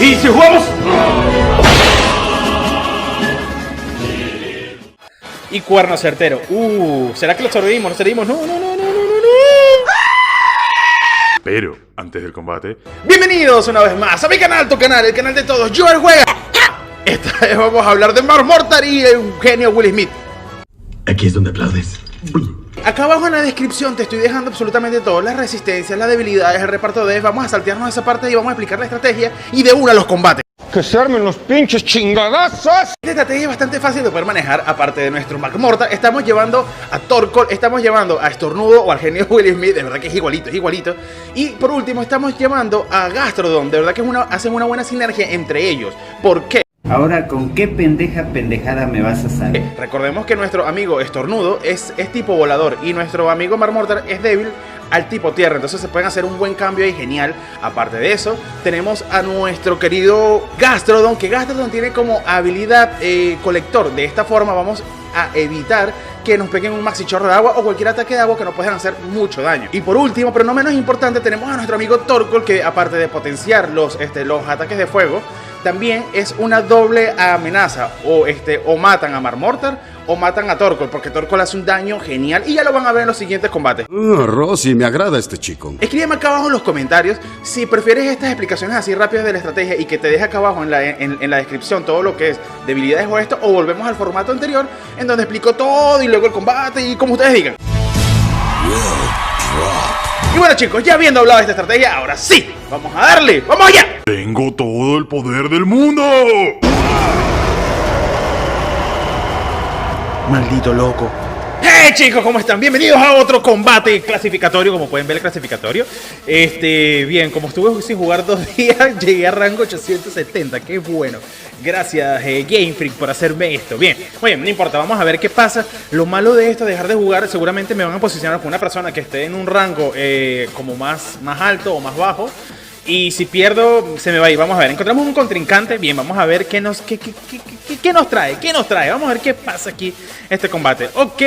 ¿Y si jugamos? Y cuerno certero. ¿Será que lo sobrevivimos? ¿Lo sobrevivimos? No. Pero, antes del combate... Bienvenidos una vez más a mi canal, tu canal, el canal de todos, Joel Juega. Esta vez vamos a hablar de Marmortar y Eugenio Will Smith. Aquí es donde aplaudes. Acá abajo en la descripción te estoy dejando absolutamente todo, las resistencias, las debilidades, el reparto de... Vamos a saltearnos esa parte y vamos a explicar la estrategia y de una los combates. ¡Que se armen los pinches chingadazos! Esta estrategia es bastante fácil de poder manejar. Aparte de nuestro Marmortar, estamos llevando a Torkoal, estamos llevando a Estornudo o al genio Will Smith. De verdad que es igualito. Y por último estamos llevando a Gastrodon. De verdad que hacen una buena sinergia entre ellos. ¿Por qué? Ahora, ¿con qué pendejada me vas a salir? Recordemos que nuestro amigo Estornudo es tipo volador y nuestro amigo Marmortar es débil al tipo tierra, entonces se pueden hacer un buen cambio ahí genial. Aparte de eso, tenemos a nuestro querido Gastrodon, que Gastrodon tiene como habilidad colector. De esta forma vamos a evitar que nos peguen un maxi chorro de agua o cualquier ataque de agua que nos puedan hacer mucho daño. Y por último, pero no menos importante, tenemos a nuestro amigo Torkoal, que aparte de potenciar los ataques de fuego, también es una doble amenaza. O matan a Marmortar o matan a Torkoal, porque Torkoal hace un daño genial y ya lo van a ver en los siguientes combates. Rosy, me agrada este chico. Escríbeme acá abajo en los comentarios si prefieres estas explicaciones así rápidas de la estrategia y que te deje acá abajo en la descripción todo lo que es debilidades o esto, o volvemos al formato anterior en donde explico todo y luego el combate y como ustedes digan. Y bueno chicos, ya habiendo hablado de esta estrategia, ahora sí, vamos a darle, ¡vamos allá! ¡Tengo todo el poder del mundo! Maldito loco. ¡Hey chicos! ¿Cómo están? Bienvenidos a otro combate clasificatorio. Como pueden ver el clasificatorio. Bien, como estuve sin jugar 2 días, llegué a rango 870. ¡Qué bueno! Gracias Game Freak por hacerme esto. Bien, muy bien, no importa, vamos a ver qué pasa. Lo malo de esto, dejar de jugar, seguramente me van a posicionar con una persona que esté en un rango como más alto o más bajo. Y si pierdo, se me va a ir. Vamos a ver, encontramos un contrincante. Bien, vamos a ver qué nos trae. Vamos a ver qué pasa aquí este combate. Ok.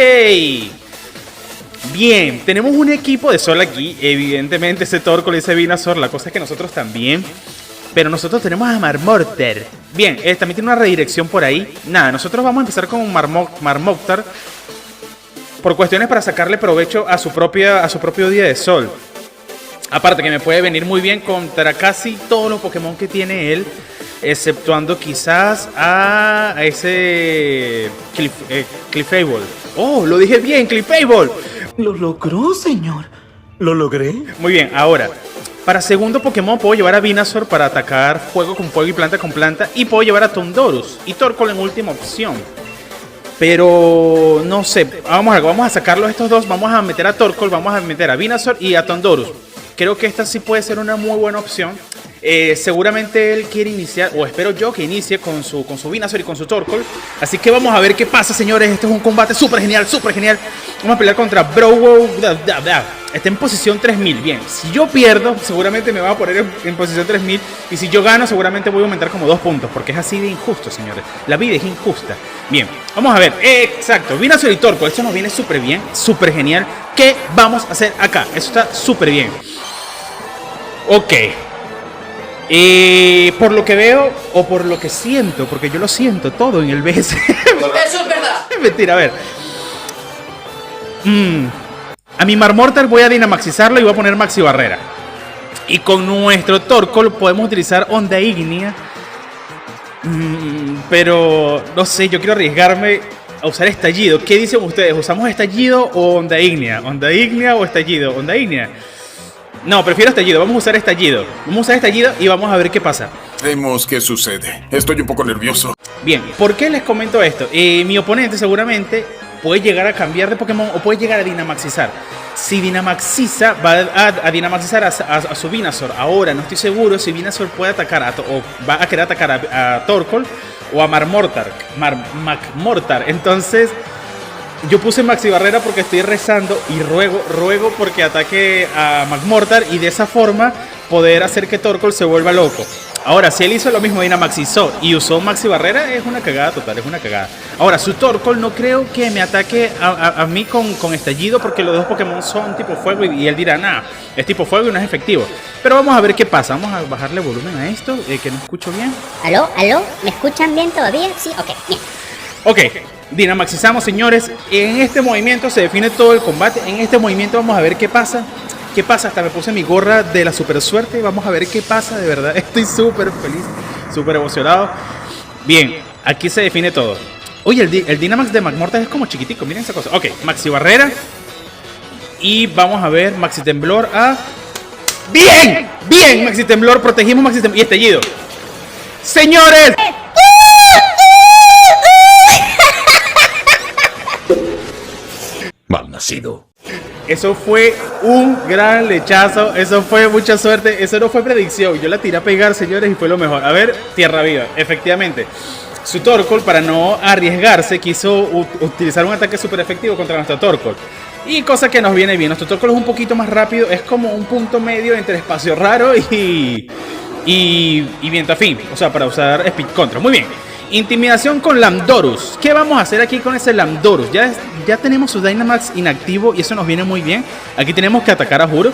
Bien, tenemos un equipo de Sol aquí. Evidentemente ese Torkoal y ese Venusaur. La cosa es que nosotros también. Pero nosotros tenemos a Marmortar. Bien, también tiene una redirección por ahí. Nada, nosotros vamos a empezar con Marmortar. Por cuestiones para sacarle provecho a su propio día de sol. Aparte que me puede venir muy bien contra casi todos los Pokémon que tiene él, exceptuando quizás a ese Clefable. Oh, lo dije bien, Clefable. Lo logró, señor. ¿Lo logré? Muy bien, ahora, para segundo Pokémon puedo llevar a Venusaur para atacar fuego con fuego y planta con planta. Y puedo llevar a Thundurus y Torkoal en última opción. Pero no sé, vamos a sacarlos estos dos. Vamos a meter a Torkoal, vamos a meter a Venusaur y a Thundurus. Creo que esta sí puede ser una muy buena opción. Seguramente él quiere iniciar, o espero yo que inicie con su Venusaur y con su Torkoal. Así que vamos a ver qué pasa, señores. Este es un combate súper genial. Vamos a pelear contra Browo. Está en posición 3000. Bien, si yo pierdo, seguramente me va a poner en posición 3000. Y si yo gano, seguramente voy a aumentar como 2 puntos. Porque es así de injusto, señores. La vida es injusta. Bien, vamos a ver. Exacto, Venusaur y Torkoal. Esto nos viene súper bien, súper genial. ¿Qué vamos a hacer acá? Eso está súper bien. Ok. Por lo que veo o por lo que siento, porque yo lo siento todo en el BS. Eso es verdad. Mentira, a ver. A mi Marmortar voy a dinamaxizarlo y voy a poner Maxi Barrera. Y con nuestro Torkoal podemos utilizar Onda Ígnea. Pero no sé, yo quiero arriesgarme a usar Estallido. ¿Qué dicen ustedes? ¿Usamos Estallido o Onda Ígnea? ¿Onda Ígnea o Estallido? Onda Ígnea. No, prefiero Estallido, vamos a usar Estallido. Vamos a usar Estallido y vamos a ver qué pasa. Vemos qué sucede. Estoy un poco nervioso. Bien, ¿por qué les comento esto? Mi oponente seguramente puede llegar a cambiar de Pokémon o puede llegar a dinamaxizar. Si dinamaxiza, va a dinamaxizar a su Venusaur. Ahora no estoy seguro si Venusaur puede atacar o va a querer atacar a Torkoal o a Marmortar. Entonces... yo puse Maxi Barrera porque estoy rezando y ruego porque ataque a Marmortar y de esa forma poder hacer que Torkoal se vuelva loco. Ahora, si él hizo lo mismo Dynamax hizo y usó Maxi Barrera, es una cagada total, es una cagada. Ahora, su Torkoal no creo que me ataque a mí con estallido, porque los dos Pokémon son tipo fuego y él dirá, nah, es tipo fuego y no es efectivo. Pero vamos a ver qué pasa, vamos a bajarle volumen a esto, que no escucho bien. ¿Aló? ¿Aló? ¿Me escuchan bien todavía? Sí, ok, bien. Ok, Dynamaxizamos, señores. En este movimiento se define todo el combate. En este movimiento vamos a ver qué pasa. ¿Qué pasa? Hasta me puse mi gorra de la super suerte. Vamos a ver qué pasa, de verdad. Estoy súper feliz, súper emocionado. Bien, aquí se define todo. Oye, el Dynamax de Magmortas es como chiquitico, miren esa cosa. Ok, Maxi Barrera. Y vamos a ver Maxi Temblor a... ¡Bien! ¡Bien! Maxi Temblor, protegimos Maxi Temblor. Y estallido. ¡Señores! Malnacido. Eso fue un gran lechazo, eso fue mucha suerte, eso no fue predicción, yo la tiré a pegar, señores, y fue lo mejor. A ver, Tierra Viva, efectivamente. Su Torkoal, para no arriesgarse, quiso utilizar un ataque súper efectivo contra nuestro Torkoal. Y cosa que nos viene bien, nuestro Torkoal es un poquito más rápido, es como un punto medio entre espacio raro y viento afín, o sea, para usar Speed Control. Muy bien. Intimidación con Landorus. ¿Qué vamos a hacer aquí con ese Landorus? Ya tenemos su Dynamax inactivo y eso nos viene muy bien. Aquí tenemos que atacar a juro.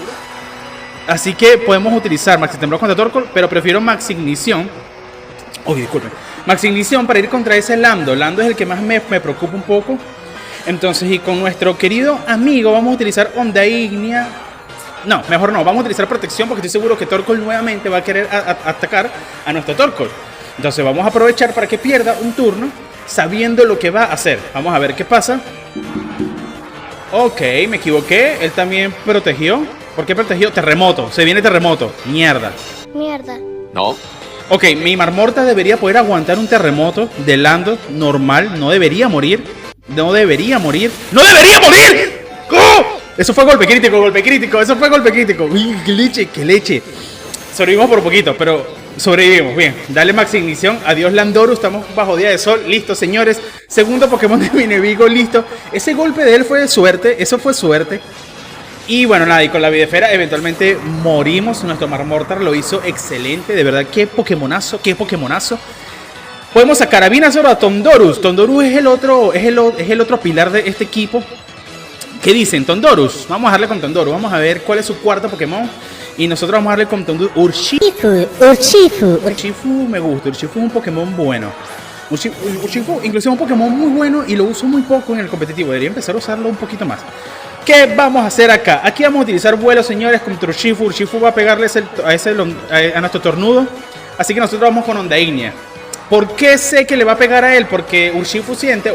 Así que podemos utilizar Maxi Temblor contra Torkoal, pero prefiero Maxi Ignición. Uy, disculpen. Maxi Ignición para ir contra ese Lando. Lando es el que más me preocupa un poco. Entonces, y con nuestro querido amigo vamos a utilizar Onda Ignea. No, mejor no. Vamos a utilizar protección porque estoy seguro que Torkoal nuevamente va a querer atacar a nuestro Torkoal. Entonces vamos a aprovechar para que pierda un turno sabiendo lo que va a hacer. Vamos a ver qué pasa. Ok, me equivoqué. Él también protegió. ¿Por qué protegió? Terremoto. Se viene terremoto. Mierda. Mierda. No. Ok, mi Marmorta debería poder aguantar un terremoto de Lando normal. No debería morir. No debería morir. ¡No debería morir! ¡Oh! Eso fue golpe crítico, golpe crítico. Eso fue golpe crítico. Uy, qué leche, qué leche. Sobrevivimos por poquito, pero... sobrevivimos, bien. Dale Maxi Ignición. Adiós Landorus, estamos bajo día de sol. Listo, señores. Segundo Pokémon de mi enemigo, listo. Ese golpe de él fue de suerte. Eso fue suerte. Y bueno, nada, y con la Videfera eventualmente morimos. Nuestro Marmortar lo hizo excelente. De verdad, qué Pokémonazo, qué Pokémonazo. Podemos sacar a Venusaur o a Tondorus. Tondorus es el otro pilar de este equipo. ¿Qué dicen? Tondorus. Vamos a darle con Tondorus. Vamos a ver cuál es su cuarto Pokémon. Y nosotros vamos a darle con Tondorus. Urshifu me gusta. Urshifu es un Pokémon bueno. Urshifu inclusive es un Pokémon muy bueno y lo uso muy poco en el competitivo. Debería empezar a usarlo un poquito más. ¿Qué vamos a hacer acá? Aquí vamos a utilizar vuelo, señores, contra Urshifu. Urshifu va a pegarle a nuestro tornudo. Así que nosotros vamos con Onda Ignea. ¿Por qué sé que le va a pegar a él? Porque Urshifu siente,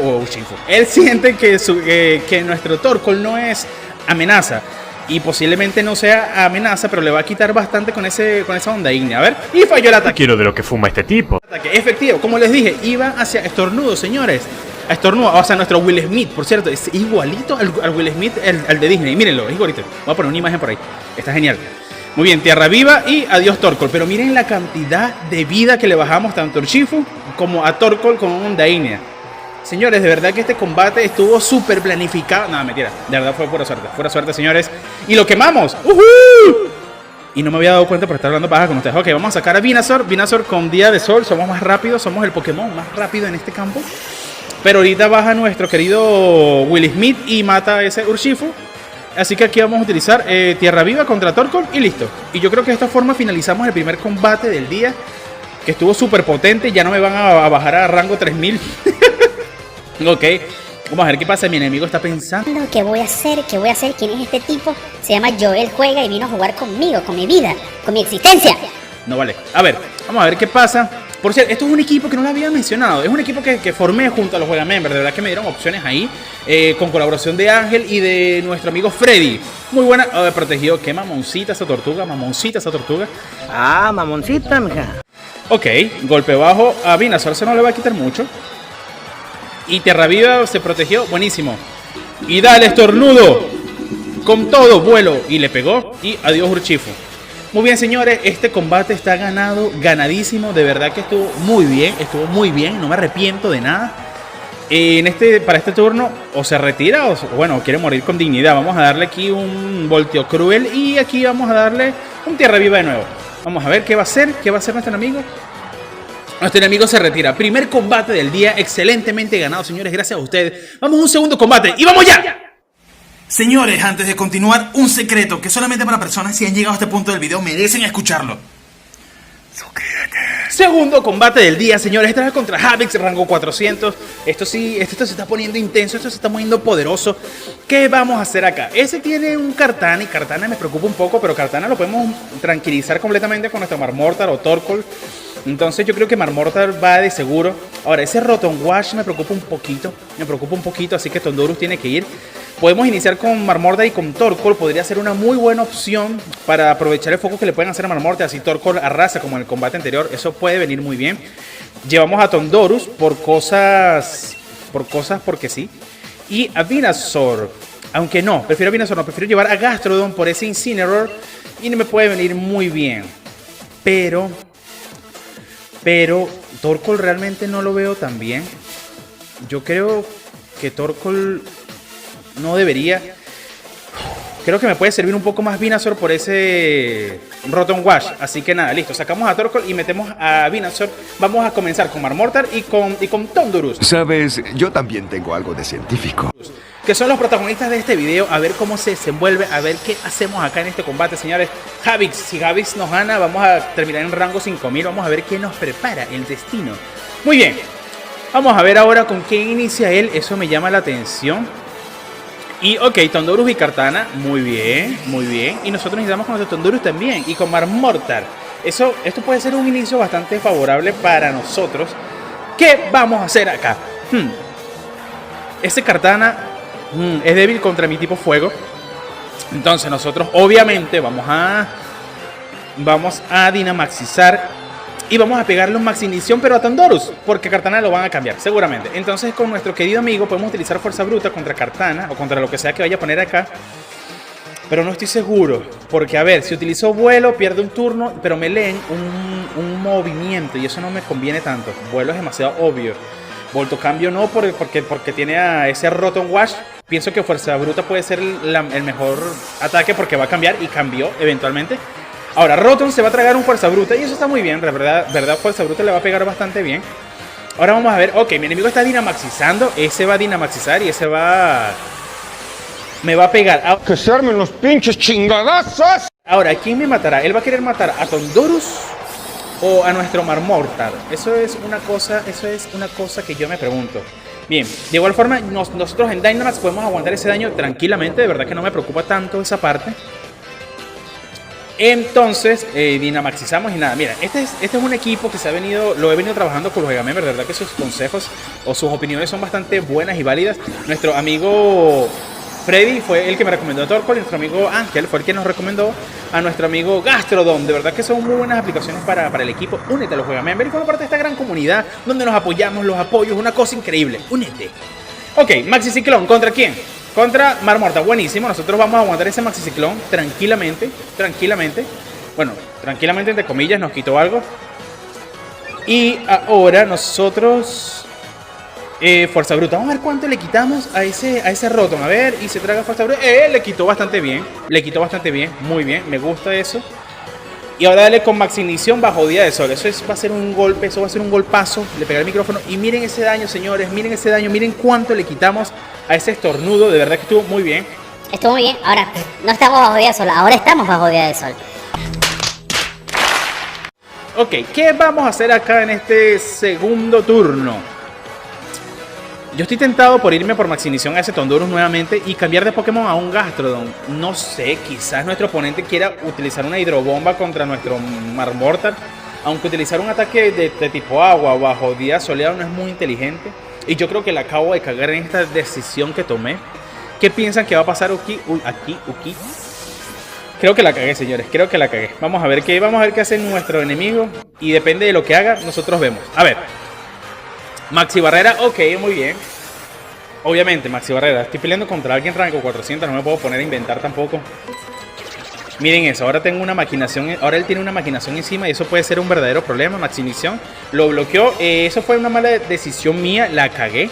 él siente que nuestro Torkoal no es amenaza. Y posiblemente no sea amenaza, pero le va a quitar bastante con esa Onda Ignea. A ver, y falló el ataque. Quiero de lo que fuma este tipo. Ataque efectivo, como les dije, iba hacia Estornudo, señores. A Estornudo, o sea, nuestro Will Smith, por cierto, es igualito al Will Smith, al de Disney. Mírenlo, es igualito. Voy a poner una imagen por ahí. Está genial. Muy bien, Tierra Viva y adiós Torkoal. Pero miren la cantidad de vida que le bajamos tanto a Urshifu como a Torkoal con Onda Ignea. Señores, de verdad que este combate estuvo súper planificado. No, mentira, de verdad fue pura suerte, señores. Y lo quemamos. Y no me había dado cuenta por estar hablando paja con ustedes. Ok, vamos a sacar a Venusaur. Venusaur con día de sol, somos más rápidos, somos el Pokémon más rápido en este campo. Pero ahorita baja nuestro querido Will Smith y mata a ese Urshifu. Así que aquí vamos a utilizar Tierra Viva contra Torkoal y listo. Y yo creo que de esta forma finalizamos el primer combate del día, que estuvo súper potente. Ya no me van a bajar a rango 3000. Ok, vamos a ver qué pasa. Mi enemigo está pensando. ¿Qué voy a hacer? ¿Quién es este tipo? Se llama Joel Juega y vino a jugar conmigo, con mi vida, con mi existencia. No vale. A ver, vamos a ver qué pasa. Por cierto, esto es un equipo que no lo había mencionado. Es un equipo que formé junto a los Juegamembers. De verdad que me dieron opciones ahí. Con colaboración de Ángel y de nuestro amigo Freddy. Muy buena. Protegido. Qué mamoncita esa tortuga. Ah, mamoncita, mija. Ok, golpe bajo. A Venusaur se no le va a quitar mucho. Y Tierra Viva se protegió. Buenísimo. Y dale, Estornudo. Con todo, vuelo. Y le pegó. Y adiós, Urshifu. Muy bien, señores. Este combate está ganado. Ganadísimo. De verdad que estuvo muy bien. No me arrepiento de nada. Para este turno, o se retira o bueno, quiere morir con dignidad. Vamos a darle aquí un volteo cruel. Y aquí vamos a darle un Tierra Viva de nuevo. Vamos a ver qué va a hacer. ¿Qué va a hacer nuestro enemigo? Nuestro enemigo se retira. Primer combate del día. Excelentemente ganado, señores. Gracias a ustedes. Vamos a un segundo combate. ¡Y vamos ya! Señores, antes de continuar, un secreto que solamente para personas si han llegado a este punto del video merecen escucharlo. Suscríbete. Segundo combate del día, señores. Esta vez contra Havix, rango 400. Esto se está poniendo intenso. Esto se está poniendo poderoso. ¿Qué vamos a hacer acá? Ese tiene un Kartana y Kartana me preocupa un poco, pero Kartana lo podemos tranquilizar completamente con nuestro Marmortar o Torkoal. Entonces yo creo que Marmortar va de seguro. Ahora, ese Rotom Wash me preocupa un poquito. Así que Tondorus tiene que ir. Podemos iniciar con Marmortar y con Torkoal. Podría ser una muy buena opción para aprovechar el foco que le pueden hacer a Marmortar. Así Torkoal arrasa como en el combate anterior. Eso puede venir muy bien. Llevamos a Tondorus por cosas porque sí. Y a Venusaur. Aunque no, prefiero a Venusaur. No, prefiero llevar a Gastrodon por ese Incineroar. Y no me puede venir muy bien. Pero Torkoal realmente no lo veo tan bien. Yo creo que Torkoal no debería. Creo que me puede servir un poco más Venusaur por ese Rotom Wash. Así que nada, listo. Sacamos a Torkoal y metemos a Venusaur. Vamos a comenzar con Marmortar y con Tondorus. Sabes, yo también tengo algo de científico. Que son los protagonistas de este video. A ver cómo se desenvuelve. A ver qué hacemos acá en este combate, señores. Havix, si Havix nos gana, vamos a terminar en rango 5000. Vamos a ver qué nos prepara el destino. Muy bien. Vamos a ver ahora con qué inicia él. Eso me llama la atención. Y ok, Tondorus y Kartana. Muy bien, muy bien. Y nosotros necesitamos con nuestro Tondorus también. Y con Marmortar. Esto puede ser un inicio bastante favorable para nosotros. ¿Qué vamos a hacer acá? Este Kartana es débil contra mi tipo fuego. Entonces nosotros obviamente vamos a Dynamaxizar. Y vamos a pegarle un Maxinición pero a Tondorus, porque Kartana lo van a cambiar seguramente. Entonces con nuestro querido amigo podemos utilizar Fuerza Bruta contra Kartana o contra lo que sea que vaya a poner acá. Pero no estoy seguro, porque a ver, si utilizo vuelo pierde un turno, pero me leen un movimiento y eso no me conviene tanto. Vuelo es demasiado obvio. Voltocambio no, porque tiene a ese Rotom Wash. Pienso que Fuerza Bruta puede ser el mejor ataque porque va a cambiar y cambió eventualmente. Ahora, Rotom se va a tragar un Fuerza Bruta y eso está muy bien, verdad, Fuerza Bruta le va a pegar bastante bien. Ahora vamos a ver, ok, mi enemigo está Dynamaxizando, ese va a Dynamaxizar y ese me va a pegar. ¡Que se armen los pinches chingadazos! Ahora, ¿quién me matará? ¿Él va a querer matar a Tondorus o a nuestro Marmortar? Eso es una cosa que yo me pregunto. Bien, de igual forma, nosotros en Dynamax podemos aguantar ese daño tranquilamente, de verdad que no me preocupa tanto esa parte. Entonces, Dynamaxizamos y nada. Mira, este es un equipo que lo he venido trabajando con los Megamember. De verdad que sus consejos o sus opiniones son bastante buenas y válidas. Nuestro amigo Freddy fue el que me recomendó a Torkoal. Nuestro amigo Ángel fue el que nos recomendó a nuestro amigo Gastrodon. De verdad que son muy buenas aplicaciones para el equipo. Únete a los Megamember y forma parte de esta gran comunidad donde nos apoyamos, los apoyos, una cosa increíble. Únete. Ok, Maxi Ciclón, ¿contra quién? Contra Marmortar, buenísimo. Nosotros vamos a aguantar ese Maxi Ciclón tranquilamente. Bueno, tranquilamente entre comillas, nos quitó algo. Y ahora nosotros Fuerza Bruta, vamos a ver cuánto le quitamos a ese Rotom. A ver, y se traga Fuerza Bruta. Le quitó bastante bien, muy bien, me gusta eso. Y ahora dale con Maxinición bajo Día de Sol. Va a ser un golpe, eso va a ser un golpazo. Le pega el micrófono. Y miren ese daño, señores. Miren ese daño. Miren cuánto le quitamos a ese estornudo. De verdad que estuvo muy bien. Estuvo muy bien. Ahora, no estamos bajo Día de Sol. Ahora estamos bajo Día de Sol. Ok, ¿qué vamos a hacer acá en este segundo turno? Yo estoy tentado por irme por Maxinición a ese Tondorus nuevamente y cambiar de Pokémon a un Gastrodon. No sé, quizás nuestro oponente quiera utilizar una hidrobomba contra nuestro Marmortar. Aunque utilizar un ataque de tipo agua bajo día soleado no es muy inteligente. Y yo creo que la acabo de cagar en esta decisión que tomé. ¿Qué piensan que va a pasar aquí? Creo que la cagué, señores, creo que la cagué. Vamos a ver qué hace nuestro enemigo. Y depende de lo que haga, nosotros vemos. A ver. Maxi Barrera, ok, muy bien. Obviamente, Maxi Barrera. Estoy peleando contra alguien rango 400. No me puedo poner a inventar tampoco. Miren eso, ahora tengo una maquinación. Ahora él tiene una maquinación encima y eso puede ser un verdadero problema. Maxinición lo bloqueó. Eso fue una mala decisión mía, la cagué.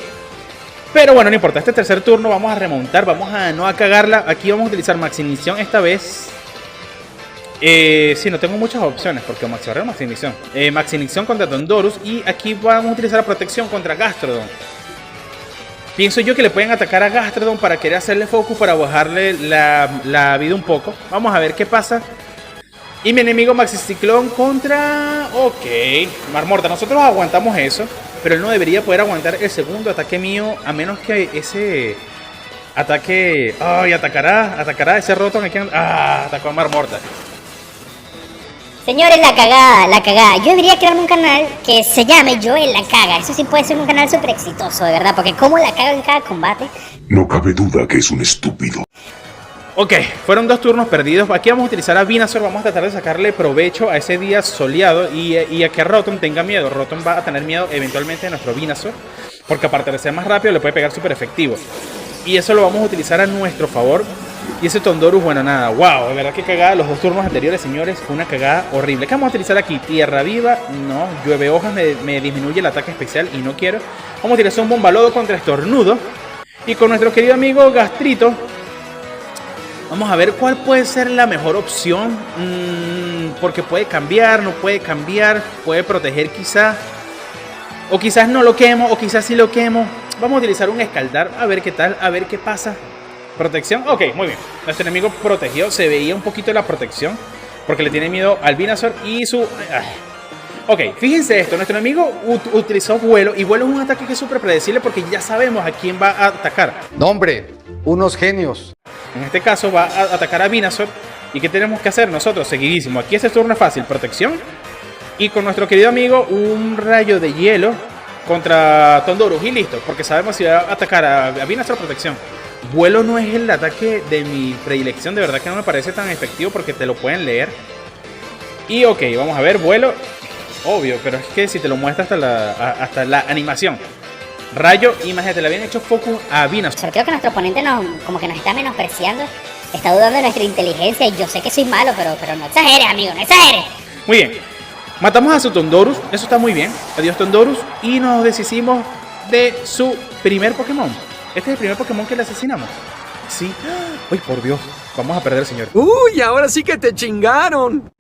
Pero bueno, no importa, este tercer turno vamos a remontar. Vamos a no a cagarla. Aquí vamos a utilizar Maxinición esta vez. Sí, no tengo muchas opciones porque Maxi Barrera o Maxi Ignición. Maxi Ignición contra Tondorus y aquí vamos a utilizar la protección contra Gastrodon. Pienso yo que le pueden atacar a Gastrodon para querer hacerle focus para bajarle la vida un poco. Vamos a ver qué pasa. Y mi enemigo Maxi Ciclón contra... Ok, Marmorta. Nosotros aguantamos eso, pero él no debería poder aguantar el segundo ataque mío a menos que ese ataque... Ay, atacará ese Rotom. Atacó a Marmorta. Señores, la cagada. Yo debería crearme un canal que se llame Joel la caga. Eso sí puede ser un canal súper exitoso, de verdad, porque como la caga en cada combate. No cabe duda que es un estúpido. Ok, fueron 2 turnos perdidos. Aquí vamos a utilizar a Venusaur. Vamos a tratar de sacarle provecho a ese día soleado y a que Rotom tenga miedo. Rotom va a tener miedo eventualmente de nuestro Venusaur, porque aparte de ser más rápido le puede pegar súper efectivo. Y eso lo vamos a utilizar a nuestro favor. Y ese Tondorus, bueno, nada, wow, de verdad que cagada. Los 2 turnos anteriores, señores, fue una cagada horrible. ¿Qué vamos a utilizar aquí? Tierra Viva, no, Llueve Hojas me disminuye el ataque especial y no quiero. Vamos a utilizar un Bombalodo contra Estornudo. Y con nuestro querido amigo Gastrito, vamos a ver cuál puede ser la mejor opción. Porque puede cambiar, no puede cambiar, puede proteger quizá. O quizás no lo quemo, o quizás sí lo quemo. Vamos a utilizar un Escaldar, a ver qué tal, a ver qué pasa. Protección, ok, muy bien. Nuestro enemigo protegió, se veía un poquito la protección porque le tiene miedo al Venusaur y su... Ok, fíjense esto, nuestro enemigo utilizó vuelo. Y vuelo es un ataque que es súper predecible porque ya sabemos a quién va a atacar. No, hombre, unos genios. En este caso va a atacar a Venusaur. ¿Y qué tenemos que hacer nosotros? Seguidísimo, aquí este turno es fácil, protección. Y con nuestro querido amigo un rayo de hielo contra Tondorus y listo, porque sabemos si va a atacar a Venusaur, protección. Vuelo no es el ataque de mi predilección, de verdad que no me parece tan efectivo porque te lo pueden leer. Y ok, vamos a ver, vuelo. Obvio, pero es que si te lo muestra hasta la animación. Rayo, imagínate, le habían hecho focus a Venusaur. Creo que nuestro oponente como que nos está menospreciando. Está dudando de nuestra inteligencia y yo sé que soy malo, pero no exageres, amigo, no exageres. Muy bien, matamos a su Tondorus, eso está muy bien. Adiós Tondorus. Y nos deshicimos de su primer Pokémon. Este es el primer Pokémon que le asesinamos. Sí. Uy, por Dios. Vamos a perder, señor. Uy, ahora sí que te chingaron.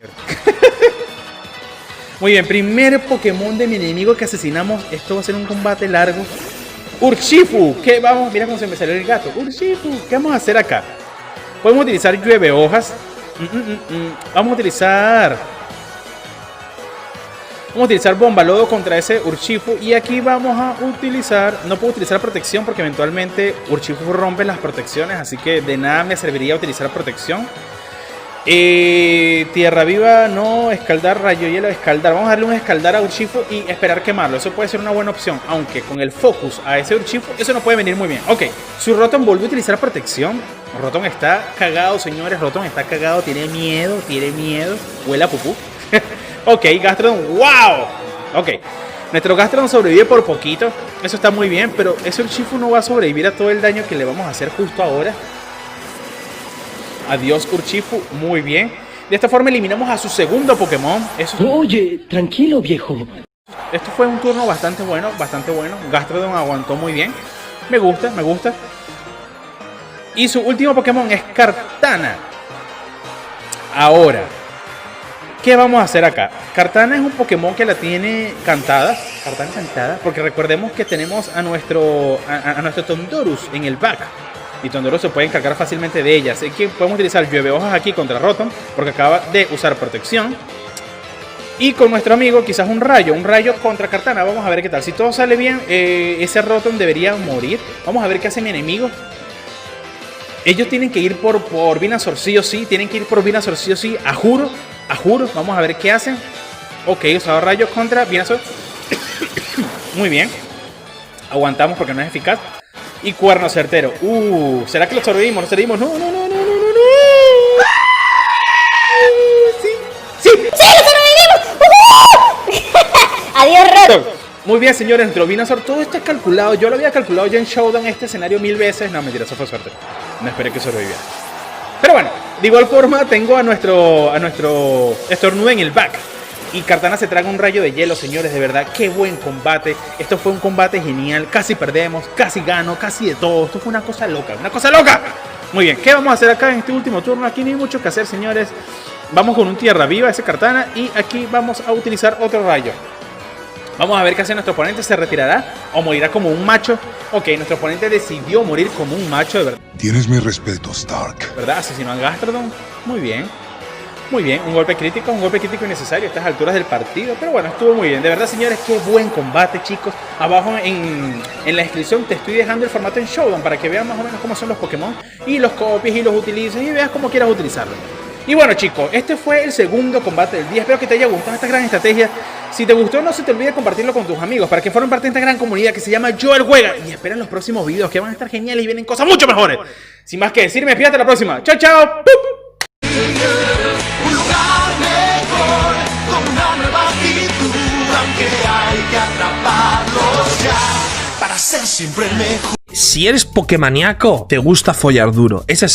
Muy bien, primer Pokémon de mi enemigo que asesinamos. Esto va a ser un combate largo. Urshifu. ¿Qué vamos? Mira cómo se me salió el gato. Urshifu. ¿Qué vamos a hacer acá? Podemos utilizar Llueve Hojas. Vamos a utilizar Bombalodo contra ese Urshifu. Y aquí vamos a utilizar... No puedo utilizar protección porque eventualmente Urshifu rompe las protecciones. Así que de nada me serviría utilizar protección. Tierra Viva, no. Escaldar, Rayo Hielo, Escaldar. Vamos a darle un Escaldar a Urshifu y esperar quemarlo. Eso puede ser una buena opción. Aunque con el focus a ese Urshifu, eso no puede venir muy bien. Ok, su Rotom volvió a utilizar protección. Rotom está cagado, señores. Rotom está cagado, tiene miedo. Huele a pupú. Ok, Gastrodon, wow. Ok, nuestro Gastrodon sobrevive por poquito. Eso está muy bien, pero ese Urshifu no va a sobrevivir a todo el daño que le vamos a hacer justo ahora. Adiós Urshifu, muy bien. De esta forma eliminamos a su segundo Pokémon. Oye, tranquilo, viejo. Esto fue un turno bastante bueno, Gastrodon aguantó muy bien. Me gusta. Y su último Pokémon es Kartana. Ahora, ¿qué vamos a hacer acá? Kartana es un Pokémon que la tiene cantada. Kartana cantada. Porque recordemos que tenemos a nuestro Tondorus en el back. Y Tondorus se puede encargar fácilmente de ella. Así que podemos utilizar Llueve Hojas aquí contra Rotom, porque acaba de usar protección. Y con nuestro amigo quizás un rayo contra Kartana. Vamos a ver qué tal. Si todo sale bien, ese Rotom debería morir. Vamos a ver qué hace mi enemigo. Ellos tienen que ir por Venusaur sí o sí. A juro. Vamos a ver qué hacen. Ok, usado rayo contra Venusaur. Muy bien. Aguantamos porque no es eficaz. Y Cuerno Certero. ¿Será que lo sobrevivimos? ¿Lo sobrevivimos? No. Sí, lo sobrevivimos. Adiós, Rotom. Muy bien, señores, nuestro Venusaur, todo esto es calculado. Yo lo había calculado ya en Showdown este escenario 1000 veces. No, mentira, eso fue suerte. No esperé que sobreviviera. Pero bueno, de igual forma tengo a nuestro Estornudo en el back. Y Kartana se traga un rayo de hielo, señores, de verdad, qué buen combate. Esto fue un combate genial, casi perdemos, casi gano, casi de todo. Esto fue una cosa loca, Muy bien, ¿qué vamos a hacer acá en este último turno? Aquí no hay mucho que hacer, señores. Vamos con un tierra viva, ese Kartana, y aquí vamos a utilizar otro rayo. Vamos a ver qué hace nuestro oponente, ¿se retirará o morirá como un macho? Ok, nuestro oponente decidió morir como un macho, de verdad. Tienes mi respeto, Stark. ¿Verdad? Asesinó a Gastrodon. Muy bien. Muy bien, un golpe crítico innecesario a estas alturas del partido. Pero bueno, estuvo muy bien. De verdad, señores, qué buen combate, chicos. Abajo en la descripción te estoy dejando el formato en Showdown para que vean más o menos cómo son los Pokémon y los copies y los utilices y veas cómo quieras utilizarlos. Y bueno, chicos, este fue el segundo combate del día. Espero que te haya gustado esta gran estrategia. Si te gustó, no se te olvide compartirlo con tus amigos para que formen parte de esta gran comunidad que se llama Joel Juega. Y esperen los próximos videos que van a estar geniales y vienen cosas mucho mejores. Sin más que decir, me despido hasta la próxima. Chao, chao. ¡Pup! Un lugar mejor, con una nueva actitud, aunque hay que atraparlos ya, para ser siempre el mejor. Si eres pokemaniaco, te gusta follar duro. Es así.